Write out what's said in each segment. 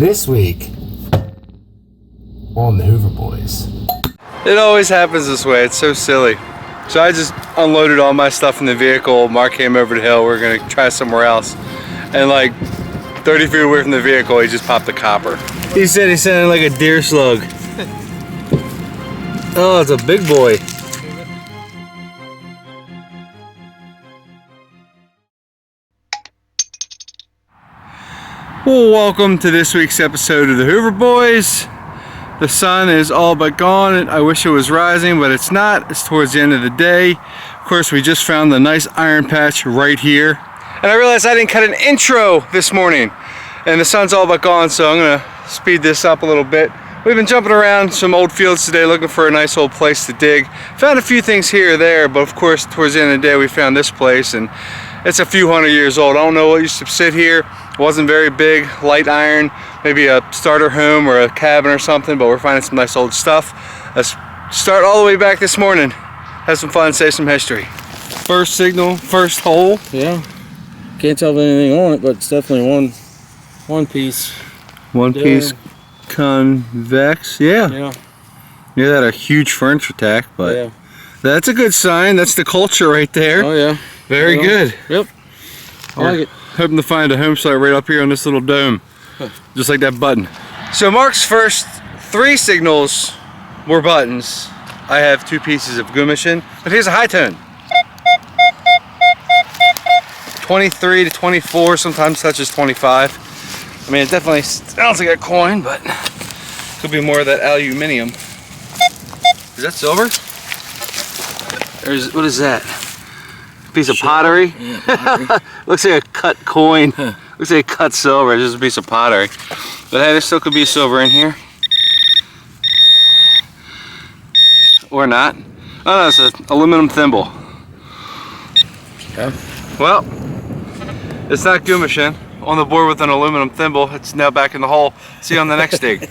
This week on the Hoover Boys. It always happens this way. It's so silly. So I just unloaded all my stuff in the vehicle. Mark came over the hill. We're gonna try somewhere else. And like 30 feet away from the vehicle, he just popped a copper. He said he sounded like a deer slug. Oh, it's a big boy. Well, welcome to this week's episode of the Hoover Boys. The sun is all but gone. I wish it was rising, but it's not. It's towards the end of the day. Of course, we just found the nice iron patch right here. And I realized I didn't cut an intro this morning. And the sun's all but gone, so I'm gonna speed this up a little bit. We've been jumping around some old fields today looking for a nice old place to dig. Found a few things here or there, but of course, towards the end of the day, we found this place, and it's a few hundred years old. I don't know what used to sit here. It wasn't very big, light iron, maybe a starter home or a cabin or something, but we're finding some nice old stuff. Let's start all the way back this morning. Have some fun, say some history. First signal, first hole. Yeah. Can't tell if anything on it, but it's definitely one piece. One piece convex. Yeah. Yeah, that a huge furniture tack, but yeah. That's a good sign. That's the culture right there. Oh yeah. Very good. Yep. I like it. Hoping to find a home site right up here on this little dome. Just like that button. So Mark's first 3 signals were buttons. I have 2 pieces of gummission, but here's a high tone. 23 to 24, sometimes touches 25. I mean, it definitely sounds like a coin, but could be more of that aluminium. Is that silver? Or what is that? Piece of pottery? Yeah, pottery. Looks like a cut coin. Looks like a cut silver. It's just a piece of pottery. But hey, there still could be silver in here. Or not. Oh no, it's an aluminum thimble. Okay. Well, it's not gummission. On the board with an aluminum thimble. It's now back in the hole. See you on the next dig.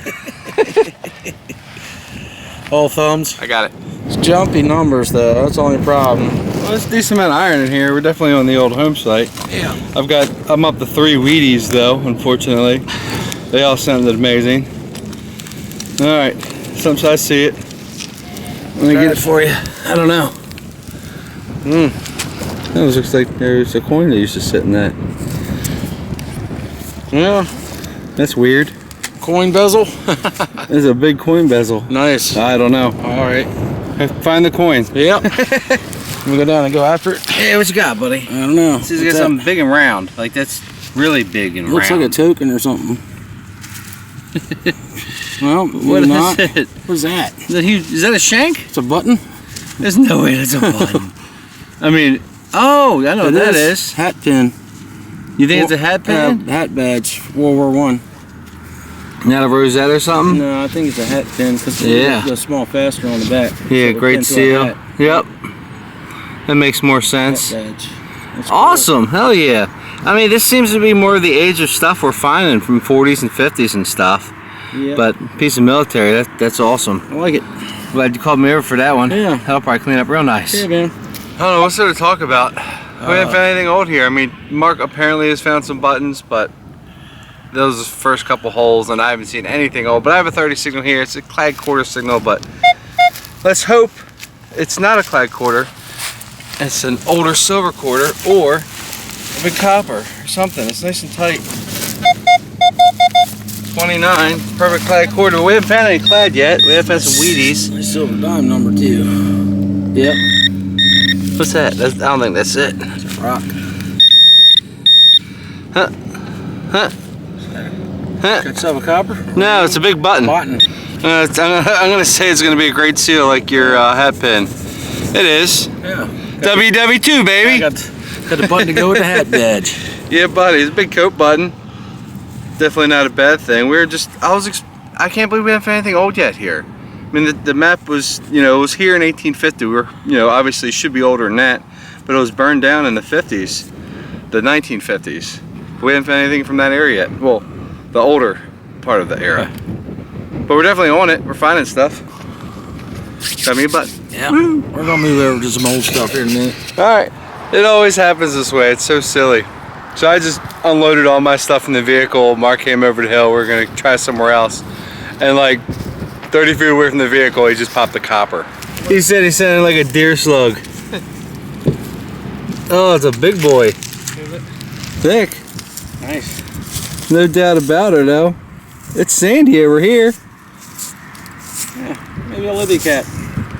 All thumbs. I got it. It's jumpy numbers though, that's the only problem. Well, there's a decent amount of iron in here. We're definitely on the old home site. Yeah. I'm up to 3 Wheaties though, unfortunately. They all sounded amazing. Alright, sometimes I see it. Let me get it for you. I don't know. That looks like there's a coin that used to sit in that. Yeah. That's weird. Coin bezel? There's a big coin bezel. Nice. I don't know. Alright. Find the coin. Yep. We go down and go after it. Hey, what you got, buddy? I don't know. This is got something big and round. Like that's really big and looks round. Looks like a token or something. Well, what not. Is it? What is that? Is that a shank? It's a button? There's no way that's a button. I mean, oh, I know what that is. Hat pin. You think it's a hat pin? Hat badge, World War I. Not a rosette or something? No, I think it's a hat pin because it goes small faster on the back. Yeah, so great seal. Yep. That makes more sense. Awesome. Cool. Hell yeah. I mean, this seems to be more of the age of stuff we're finding from 40s and 50s and stuff. Yeah. But piece of military, that's awesome. I like it. Glad you called me over for that one. Yeah. That'll probably clean up real nice. Yeah, man. I don't know, what's there to talk about? We haven't found anything old here. I mean, Mark apparently has found some buttons, but those are the first couple holes, and I haven't seen anything old. But I have a 30 signal here. It's a clad quarter signal, but let's hope it's not a clad quarter. It's an older silver quarter or a big copper or something. It's nice and tight. 29, perfect clad quarter. We haven't found any clad yet. We haven't found some Wheaties. Nice silver dime number 2. Yep. What's that? I don't think that's it. It's a rock. Huh? Huh? Huh? Got silver copper? No, it's a big button. Button. I'm gonna say it's gonna be a great seal like your hat pin. It is. Yeah. WW2, baby. Got the button to go with the hat badge. Yeah, buddy. It's a big coat button. Definitely not a bad thing. I can't believe we haven't found anything old yet here. I mean, the map was, it was here in 1850. We're, obviously should be older than that, but it was burned down in the 50s, the 1950s. We haven't found anything from that area yet. Well, the older part of the era. But we're definitely on it. We're finding stuff. Got me a button. Yeah. Woo. We're gonna move over to some old stuff here in a minute. All right. It always happens this way. It's so silly. So I just unloaded all my stuff in the vehicle. Mark came over the hill. We're gonna try somewhere else. And like 30 feet away from the vehicle, he just popped the copper. He said he sounded like a deer slug. Oh, it's a big boy. Is it? Thick. Nice. No doubt about it, though. It's sandy over here. Yeah, maybe a Libby cat.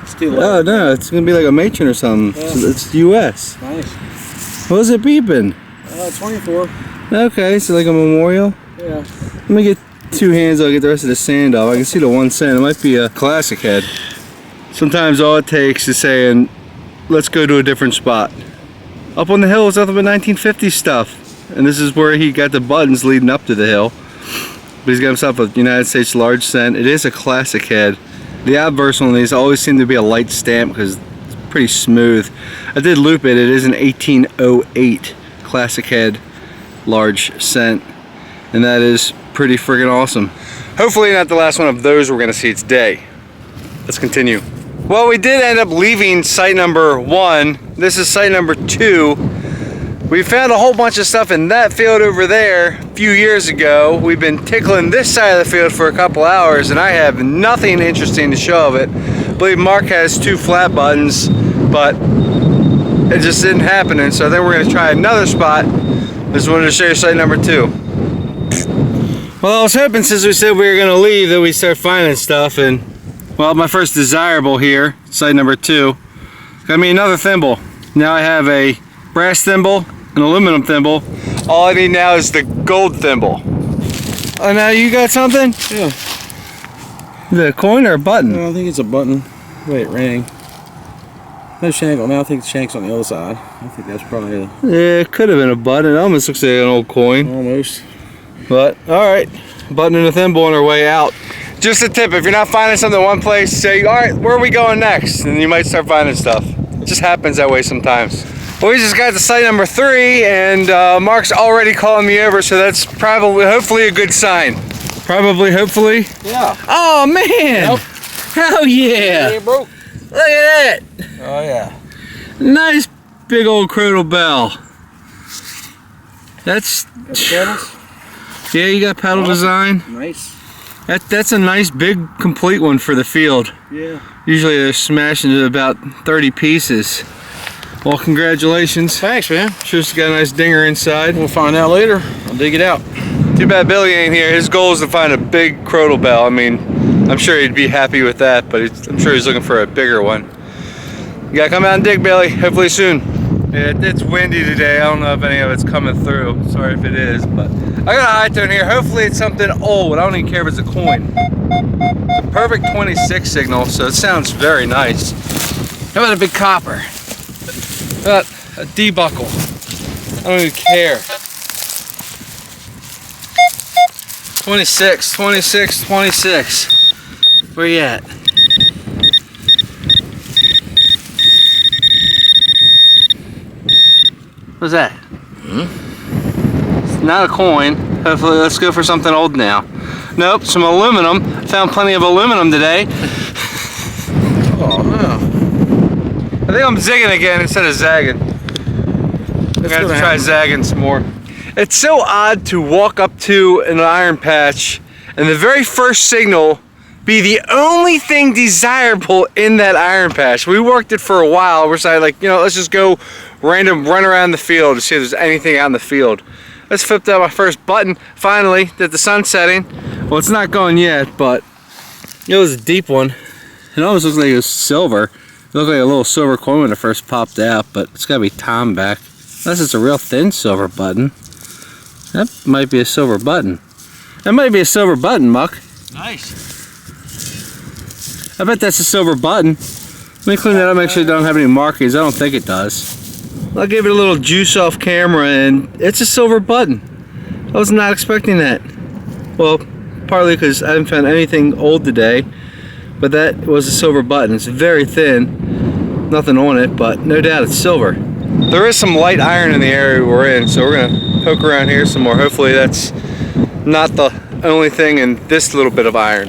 It's too low. Oh no, it's gonna be like a matron or something. Yeah. So it's US. Nice. What was it beeping? 24. Okay, so like a memorial. Yeah. Let me get 2 hands, I'll get the rest of the sand off. I can see the 1 cent. It might be a classic head. Sometimes all it takes is saying, let's go to a different spot. Up on the hill is nothing but 1950s stuff. And this is where he got the buttons leading up to the hill. But he's got himself a United States large cent. It is a classic head. The obverse on these always seem to be a light stamp because it's pretty smooth. I did loop it. It is an 1808 classic head large cent. And that is pretty friggin' awesome. Hopefully not the last one of those we're gonna see today. Let's continue. Well, we did end up leaving site number 1. This is site number 2. We found a whole bunch of stuff in that field over there a few years ago. We've been tickling this side of the field for a couple hours and I have nothing interesting to show of it. I believe Mark has 2 flat buttons, but it just didn't happen. And so then we're gonna try another spot. Just wanted to show you site number 2. Well, I was hoping since we said we were gonna leave that we start finding stuff, and well, my first desirable here, site number 2, got me another thimble. Now I have a brass thimble, an aluminum thimble. All I need now is the gold thimble. Oh, now you got something? Yeah. Is it a coin or a button? No, I think it's a button. Wait, ring. No shank on there. I think the shank's on the other side. I think that's probably a... Yeah, it could have been a button. It almost looks like an old coin. Almost. But, alright. Button and a thimble on our way out. Just a tip, if you're not finding something in one place, say, alright, where are we going next? And you might start finding stuff. It just happens that way sometimes. Well, we just got to site number 3, and Mark's already calling me over, so that's probably, hopefully, a good sign. Probably, hopefully. Yeah. Oh, man! Nope. Hell yeah! It broke. Look at that! Oh, yeah. Nice big old cradle bell. That's... Pedals? Yeah, you got paddle design. Nice. That's a nice big complete one for the field. Yeah. Usually they're smashed into about 30 pieces. Well, congratulations. Thanks, man. Sure it's got a nice dinger inside. We'll find out later. I'll dig it out. Too bad Billy ain't here. His goal is to find a big cradle bell. I mean, I'm sure he'd be happy with that, but I'm sure he's looking for a bigger one. You gotta come out and dig, Billy. Hopefully soon. Yeah, it's windy today. I don't know if any of it's coming through. Sorry if it is, but I got a high tone here. Hopefully it's something old. I don't even care if it's a coin. It's a perfect 26 signal, so it sounds very nice. How about a big copper? How about a D-buckle? I don't even care. 26, 26, 26. Where you at? What's that? It's not a coin. Hopefully, let's go for something old now. Nope, some aluminum. Found plenty of aluminum today. Oh, no. I think I'm zigging again instead of zagging. I'm gonna have to try zagging some more. It's so odd to walk up to an iron patch and the very first signal be the only thing desirable in that iron patch. We worked it for a while. We're decided, like, you know, let's just go random run around the field to see if there's anything out in the field. Let's flip out my first button. Finally, that the sun's setting. Well, it's not going yet, but it was a deep one. It almost looks like it was silver. It looked like a little silver coin when it first popped out, but it's gotta be time back. Unless it's a real thin silver button. That might be a silver button. That might be a silver button, Muck. Nice. I bet that's a silver button. Let me clean that up, make sure it don't have any markings. I don't think it does. I gave it a little juice off camera and it's a silver button. I was not expecting that. Well, partly because I haven't found anything old today, but that was a silver button. It's very thin, nothing on it, but no doubt it's silver. There is some light iron in the area we're in, so we're gonna poke around here some more. Hopefully that's not the only thing in this little bit of iron.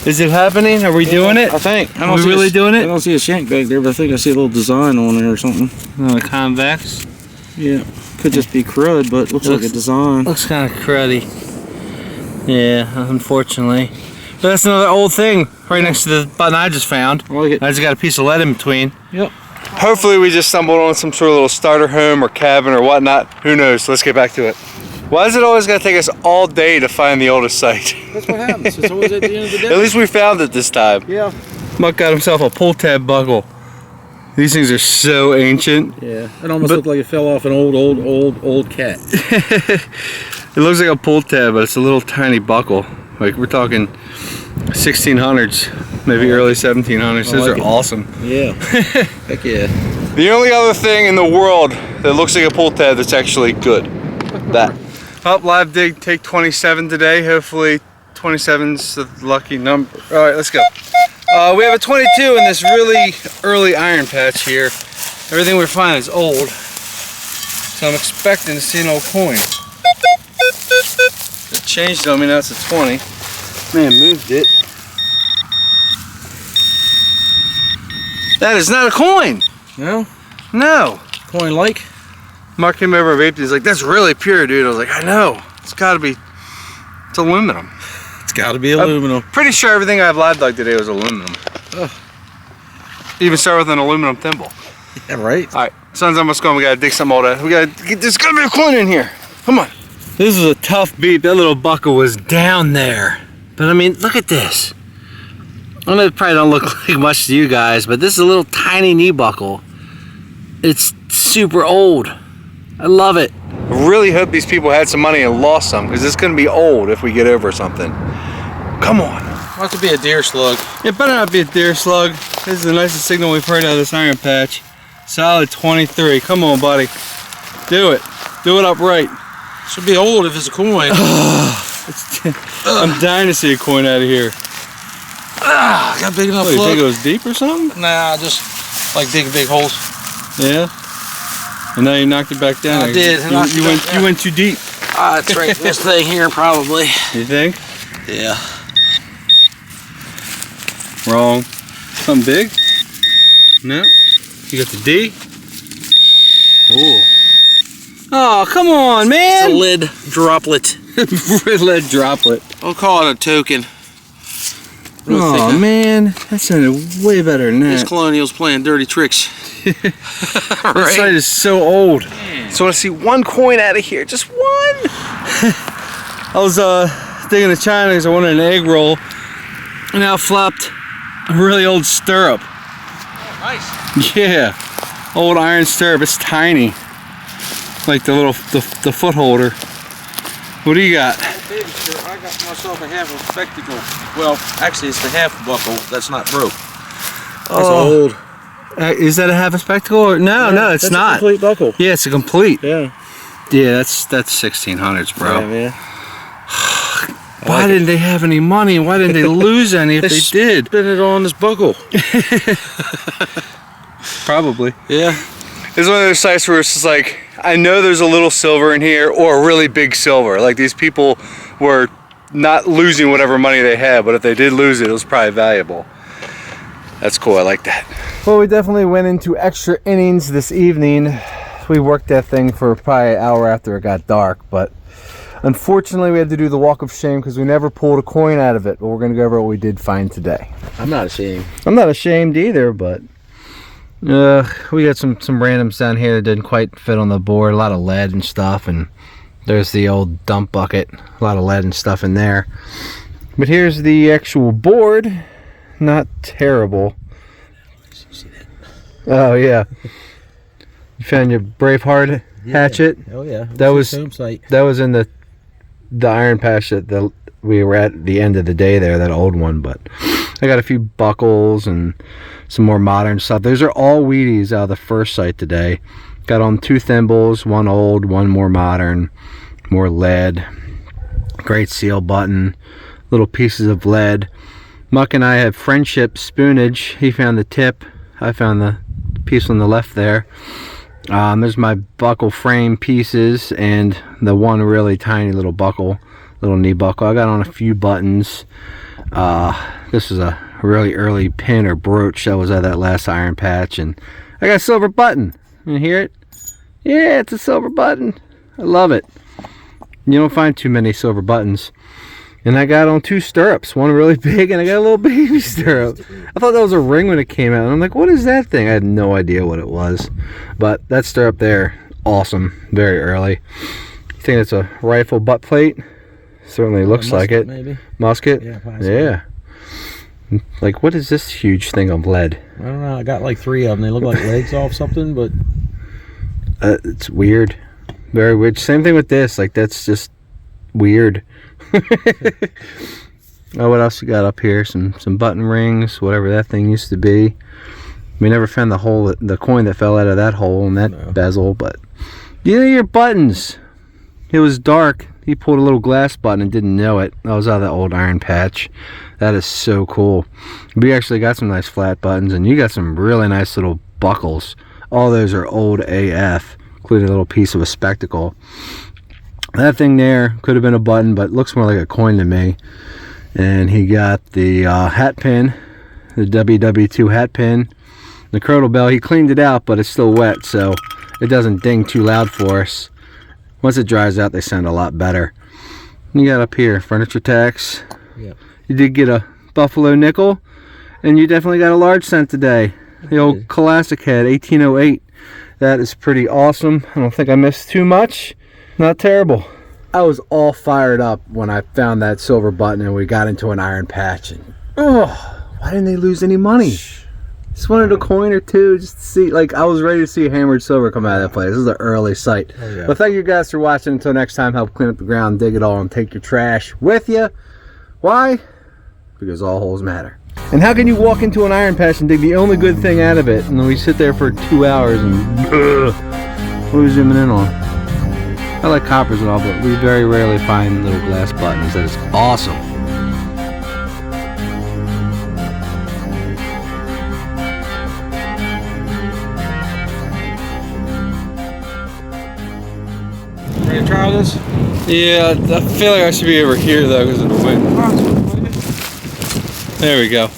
Is it happening? Are we doing it? I think. Are we really doing it? I don't see a shank back there, but I think I see a little design on it or something. Oh, convex? Yeah. Could just be crud, but looks like a design. Looks kind of cruddy. Yeah, unfortunately. But that's another old thing right next to the button I just found. I like it. I just got a piece of lead in between. Yep. Hopefully we just stumbled on some sort of little starter home or cabin or whatnot. Who knows? Let's get back to it. Why does it always got to take us all day to find the oldest site? That's what happens. It's always at the end of the day. At least we found it this time. Yeah. Muck got himself a pull tab buckle. These things are so ancient. Yeah. It almost looked like it fell off an old cat. It looks like a pull tab, but it's a little tiny buckle. Like we're talking 1600s, maybe early 1700s. Those are awesome. Yeah. Heck yeah. The only other thing in the world that looks like a pull tab that's actually good. That. Up live dig, take 27 today. Hopefully 27's the lucky number. All right, let's go. We have a 22 in this really early iron patch here. Everything we're finding is old, so I'm expecting to see an old coin. It changed on me, now it's a 20. Man, moved it. That is not a coin. No? No. Coin like? Mark came over and vaped. He's like, that's really pure, dude. I was like, I know. It's gotta be, it's aluminum. It's gotta be aluminum. I'm pretty sure everything I've live dug today was aluminum. Ugh. Even start with an aluminum thimble. Yeah, right. All right, sun's almost gone. We gotta dig some old. There's gotta be a coin in here. Come on. This is a tough beat. That little buckle was down there. But I mean, look at this. I know it probably don't look like much to you guys, but this is a little tiny knee buckle. It's super old. I love it. I really hope these people had some money and lost some, because it's gonna be old if we get over something. Come on. Might have to be a deer slug. It better not be a deer slug. This is the nicest signal we've heard out of this iron patch. Solid 23. Come on, buddy. Do it. Do it upright. Should be old if it's a coin. I'm dying to see a coin out of here. Got big enough. What, you think it was deep or something? Nah, just like digging big holes. Yeah. And now you knocked it back down. I did. You went too deep. It's right this thing here, probably. You think? Yeah. Wrong. Something big? No. You got the D? Oh. Oh, come on, man. It's a lead droplet. Lead droplet. I'll call it a token. Oh, man. That sounded way better than that. These colonials playing dirty tricks. This site is so old. So I want to see one coin out of here. Just one. I was digging the China because I wanted an egg roll. And out flopped a really old stirrup. Oh, nice. Yeah. Old iron stirrup. It's tiny. Like the little, the foot holder. What do you got? Baby stirrup. I got myself a half a spectacle. Well, actually it's the half buckle that's not broke. That's old. Is that a half a spectacle? Or no, Yeah, no, it's that's not. A complete buckle. Yeah, it's a complete. Yeah. Yeah, that's 1600s, bro. Yeah, man. Why didn't they have any money? Why didn't they lose any if they did? Spin it on this buckle. Probably. Yeah. It's one of those sites where it's just like, I know there's a little silver in here or a really big silver. Like these people were not losing whatever money they had, but if they did lose it, it was probably valuable. That's cool, I like that. Well, we definitely went into extra innings this evening. We worked that thing for probably an hour after it got dark, but unfortunately we had to do the walk of shame because we never pulled a coin out of it, but we're gonna go over what we did find today. I'm not ashamed. I'm not ashamed either, but we got some randoms down here that didn't quite fit on the board. A lot of lead and stuff, and there's the old dump bucket. A lot of lead and stuff in there. But here's the actual board. Not terrible. See that? Oh yeah. You found your Braveheart hatchet? Oh yeah. That was home site. That was in the iron patch that we were at the end of the day there, that old one. But I got a few buckles and some more modern stuff. Those are all Wheaties out of the first site today. Got on 2 thimbles, one old, one more modern, more lead. Great seal button, little pieces of lead. Muck and I have friendship spoonage. He found the tip. I found the piece on the left there. There's my buckle frame pieces and the one really tiny little buckle, little knee buckle. I got on a few buttons. This is a really early pin or brooch that was at that last iron patch, and I got a silver button. You hear it? Yeah, it's a silver button. I love it. You don't find too many silver buttons. And I got on 2 stirrups. One really big and I got a little baby stirrup. I thought that was a ring when it came out. And I'm like, what is that thing? I had no idea what it was. But that stirrup there, awesome. Very early. You think it's a rifle butt plate? Certainly looks like it. Maybe. Musket? Yeah, possibly. Yeah. Like, what is this huge thing of lead? I don't know. I got like 3 of them. They look like legs off something, but... it's weird. Very weird. Same thing with this. Like, that's just weird. Oh, what else you got up here? Some button rings, whatever that thing used to be. We never found the coin that fell out of that hole in that bezel, but you know your buttons. It was dark. He pulled a little glass button and didn't know it. That was out of that old iron patch. That is so cool. We actually got some nice flat buttons, and you got some really nice little buckles. All those are old AF, including a little piece of a spectacle. That thing there could have been a button, but looks more like a coin to me. And he got the hat pin, the WW2 hat pin. The cradle bell, he cleaned it out, but it's still wet, so it doesn't ding too loud for us. Once it dries out, they sound a lot better. You got up here, furniture tax. Yep. You did get a buffalo nickel, and you definitely got a large cent today. The old classic head, 1808. That is pretty awesome. I don't think I missed too much. Not terrible. I was all fired up when I found that silver button and we got into an iron patch. And, oh, why didn't they lose any money? Just wanted a coin or two just to see. Like, I was ready to see hammered silver come out of that place. This is an early sight. Oh, yeah. But thank you guys for watching. Until next time, help clean up the ground, dig it all, and take your trash with you. Why? Because all holes matter. And how can you walk into an iron patch and dig the only good thing out of it, and then we sit there for 2 hours and what are we zooming in on? I like coppers and all, but we very rarely find little glass buttons. That is awesome. Ready to try this? Yeah, I feel like I should be over here though because of the wind. There we go.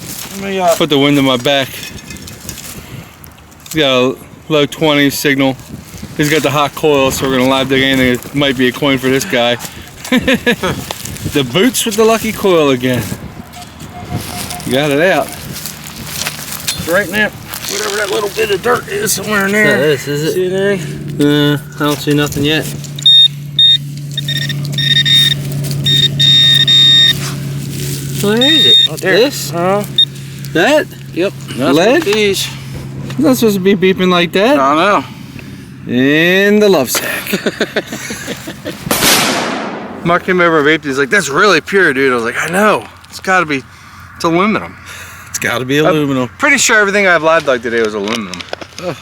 Put the wind in my back. It's got a low 20 signal. He's got the hot coil, so we're gonna live dig anything. It might be a coin for this guy. The boots with the lucky coil again. Got it out. Right now, whatever that little bit of dirt is somewhere in there. This is it? See there? I don't see nothing yet. Where is it? Oh, there. This? That? Yep. That's lead? These. It's not supposed to be beeping like that. I know. In the love sack. Mark came over and vaped. He's like, "That's really pure, dude." I was like, "I know. It's got to be. It's aluminum. It's got to be aluminum." I'm pretty sure everything I've live dug today was aluminum. Ugh.